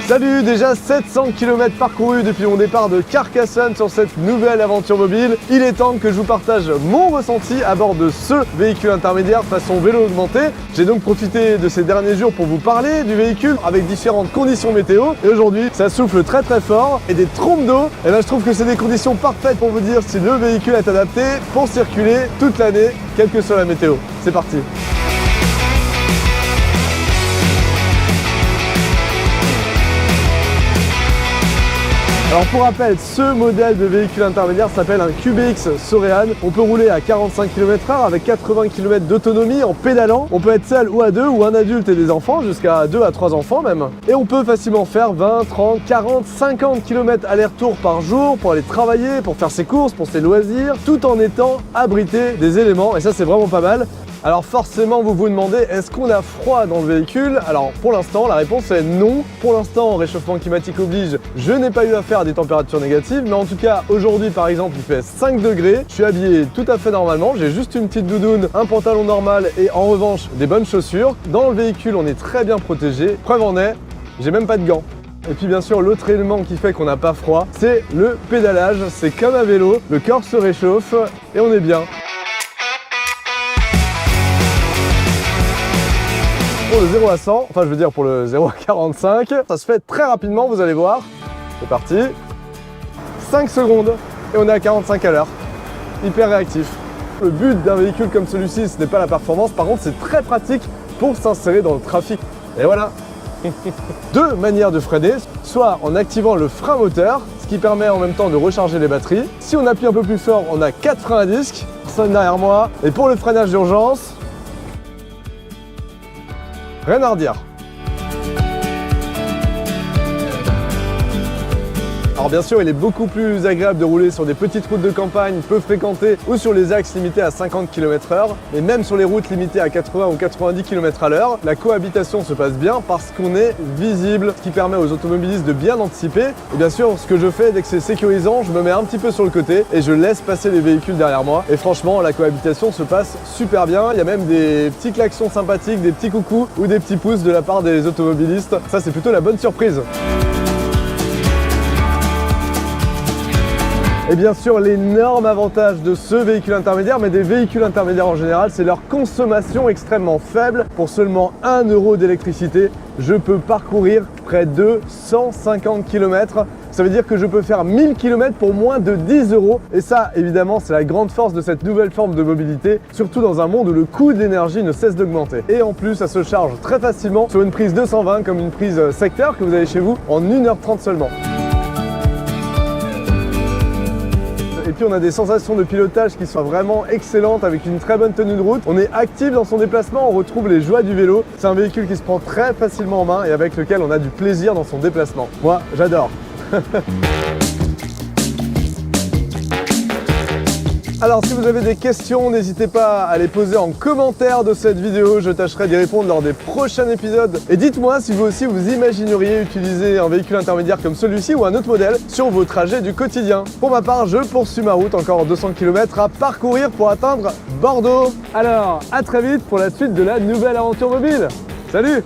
Salut, déjà 700 km parcourus depuis mon départ de Carcassonne sur cette nouvelle aventure mobile. Il est temps que je vous partage mon ressenti à bord de ce véhicule intermédiaire façon vélo augmenté. J'ai donc profité de ces derniers jours pour vous parler du véhicule avec différentes conditions météo. Et aujourd'hui, ça souffle très fort et des trompes d'eau. Et là, je trouve que c'est des conditions parfaites pour vous dire si le véhicule est adapté pour circuler toute l'année, quelle que soit la météo. C'est parti. Alors pour rappel, ce modèle de véhicule intermédiaire s'appelle un QBX Sorean. On peut rouler à 45 km/h avec 80 km d'autonomie en pédalant. On peut être seul ou à deux, ou un adulte et des enfants, jusqu'à 2 à 3 enfants même. Et on peut facilement faire 20, 30, 40, 50 km aller-retour par jour pour aller travailler, pour faire ses courses, pour ses loisirs, tout en étant abrité des éléments. Et ça, c'est vraiment pas mal. Alors forcément, vous vous demandez, est-ce qu'on a froid dans le véhicule? Alors pour l'instant, la réponse est non. Pour l'instant, réchauffement climatique oblige, je n'ai pas eu affaire à des températures négatives. Mais en tout cas, aujourd'hui par exemple, il fait 5 degrés. Je suis habillé tout à fait normalement. J'ai juste une petite doudoune, un pantalon normal et en revanche, des bonnes chaussures. Dans le véhicule, on est très bien protégé. Preuve en est, j'ai même pas de gants. Et puis bien sûr, l'autre élément qui fait qu'on n'a pas froid, c'est le pédalage. C'est comme à vélo, le corps se réchauffe et on est bien. Pour le 0 à 100, enfin je veux dire pour le 0 à 45, ça se fait très rapidement, vous allez voir. C'est parti. 5 secondes et on est à 45 à l'heure. Hyper réactif. Le but d'un véhicule comme celui-ci, ce n'est pas la performance, par contre c'est très pratique pour s'insérer dans le trafic. Et voilà. Deux manières de freiner, soit en activant le frein moteur, ce qui permet en même temps de recharger les batteries. Si on appuie un peu plus fort, on a 4 freins à disque, personne derrière moi. Et pour le freinage d'urgence, rien à redire. Alors bien sûr, il est beaucoup plus agréable de rouler sur des petites routes de campagne peu fréquentées ou sur les axes limités à 50 km/h, mais même sur les routes limitées à 80 ou 90 km/h, la cohabitation se passe bien parce qu'on est visible, ce qui permet aux automobilistes de bien anticiper. Et bien sûr, ce que je fais dès que c'est sécurisant, je me mets un petit peu sur le côté et je laisse passer les véhicules derrière moi. Et franchement, la cohabitation se passe super bien. Il y a même des petits klaxons sympathiques, des petits coucous ou des petits pouces de la part des automobilistes. Ça, c'est plutôt la bonne surprise. Et bien sûr, l'énorme avantage de ce véhicule intermédiaire, mais des véhicules intermédiaires en général, c'est leur consommation extrêmement faible. Pour seulement 1 € d'électricité, je peux parcourir près de 150 km. Ça veut dire que je peux faire 1000 km pour moins de 10 €. Et ça, évidemment, c'est la grande force de cette nouvelle forme de mobilité, surtout dans un monde où le coût de l'énergie ne cesse d'augmenter. Et en plus, ça se charge très facilement sur une prise 220 comme une prise secteur que vous avez chez vous en 1h30 seulement. Et puis on a des sensations de pilotage qui sont vraiment excellentes avec une très bonne tenue de route. On est actif dans son déplacement, on retrouve les joies du vélo. C'est un véhicule qui se prend très facilement en main et avec lequel on a du plaisir dans son déplacement. Moi, j'adore. Alors si vous avez des questions, n'hésitez pas à les poser en commentaire de cette vidéo, je tâcherai d'y répondre lors des prochains épisodes. Et dites-moi si vous aussi vous imagineriez utiliser un véhicule intermédiaire comme celui-ci ou un autre modèle sur vos trajets du quotidien. Pour ma part, je poursuis ma route, encore 200 km à parcourir pour atteindre Bordeaux. Alors, à très vite pour la suite de la nouvelle aventure mobile. Salut!